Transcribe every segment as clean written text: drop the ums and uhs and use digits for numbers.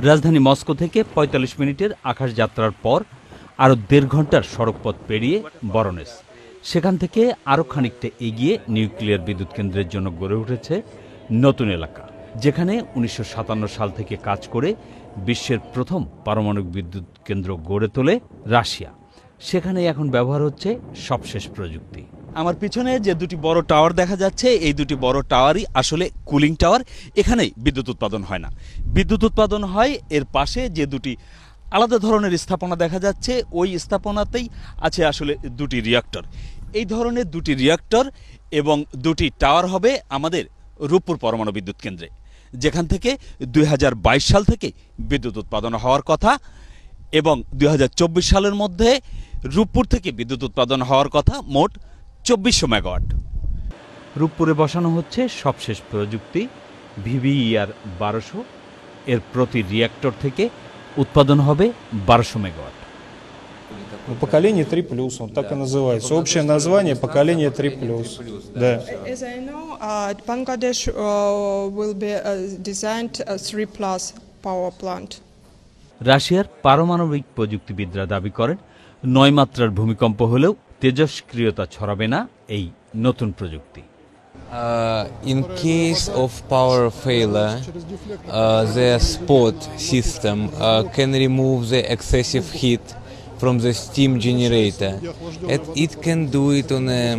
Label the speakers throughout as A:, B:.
A: রাজধানী মস্কো থেকে ৪৫ মিনিটের আকাশ যাত্রার পর আরও ১.৫ ঘন্টার সড়কপথ পেরিয়ে ভরোনেজ। সেখান থেকে আরও খানিকটা এগিয়ে নিউক্লিয়ার বিদ্যুৎ কেন্দ্রের জন্য গড়ে উঠেছে নতুন এলাকা, যেখানে ১৯৫৭ সাল থেকে কাজ করে বিশ্বের প্রথম পারমাণবিক বিদ্যুৎ কেন্দ্র গড়ে তোলে রাশিয়া। সেখানে এখন ব্যবহার হচ্ছে সবশেষ প্রযুক্তি। আমার পিছনে যে দুটি বড় টাওয়ার দেখা যাচ্ছে, এই দুটি বড় টাওয়ারই আসলে কুলিং টাওয়ার। এখানেই বিদ্যুৎ উৎপাদন হয় না, বিদ্যুৎ উৎপাদন হয় এর পাশে যে দুটি আলাদা ধরনের স্থাপনা দেখা যাচ্ছে, ওই স্থাপনাতেই আছে আসলে দুটি রিঅ্যাক্টর। এই ধরনের দুটি রিঅ্যাক্টর এবং দুটি টাওয়ার হবে আমাদের রূপপুর পরমাণু বিদ্যুৎ কেন্দ্রে, যেখান থেকে ২০২২ সাল থেকে বিদ্যুৎ উৎপাদন হওয়ার কথা এবং ২০২৪ সালের মধ্যে রূপপুর থেকে বিদ্যুৎ উৎপাদন হওয়ার কথা মোট ২৪০০ মেগাওয়াট। রূপপুরে বসানো হচ্ছে সবশেষ প্রযুক্তি VVER ১২০০। এর প্রতি রিঅ্যাক্টর থেকে উৎপাদন হবে ১২০০ megawatt.
B: Поколение 3+, он так и называется. Общее название поколение 3+. Да.
C: As I know, Bangladesh will be designed a 3+ power plant.
A: রাশিয়ার পারমাণবিক প্রযুক্তিবিদরা দাবি করেন ৯ মাত্রার ভূমিকম্প হলেও তেজস্ক্রিয়তা ছড়াবে না এই নতুন প্রযুক্তি।
D: In case of power failure, the spot system can remove the excessive heat from the steam generator. It can do it on an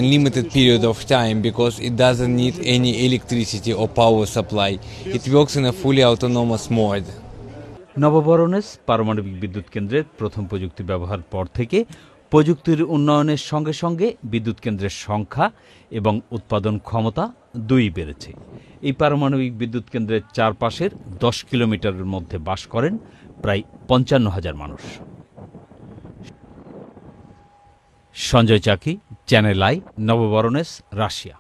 D: unlimited period of time because it doesn't need any electricity or power supply. It works in a fully autonomous mode.
A: নবভরোনেজ পারমাণবিক বিদ্যুৎ কেন্দ্রের প্রথম প্রযুক্তি ব্যবহার পর থেকে প্রযুক্তির উন্নয়নের সঙ্গে সঙ্গে বিদ্যুৎ কেন্দ্রের সংখ্যা এবং উৎপাদন ক্ষমতা দুই বেড়েছে। এই পারমাণবিক বিদ্যুৎ কেন্দ্রের চারপাশের ১০ কিলোমিটারের মধ্যে বাস করেন প্রায় ৫৫,০০০ মানুষ। সঞ্জয় চাকি, চ্যানেল আই, নবভরোনেজ, রাশিয়া।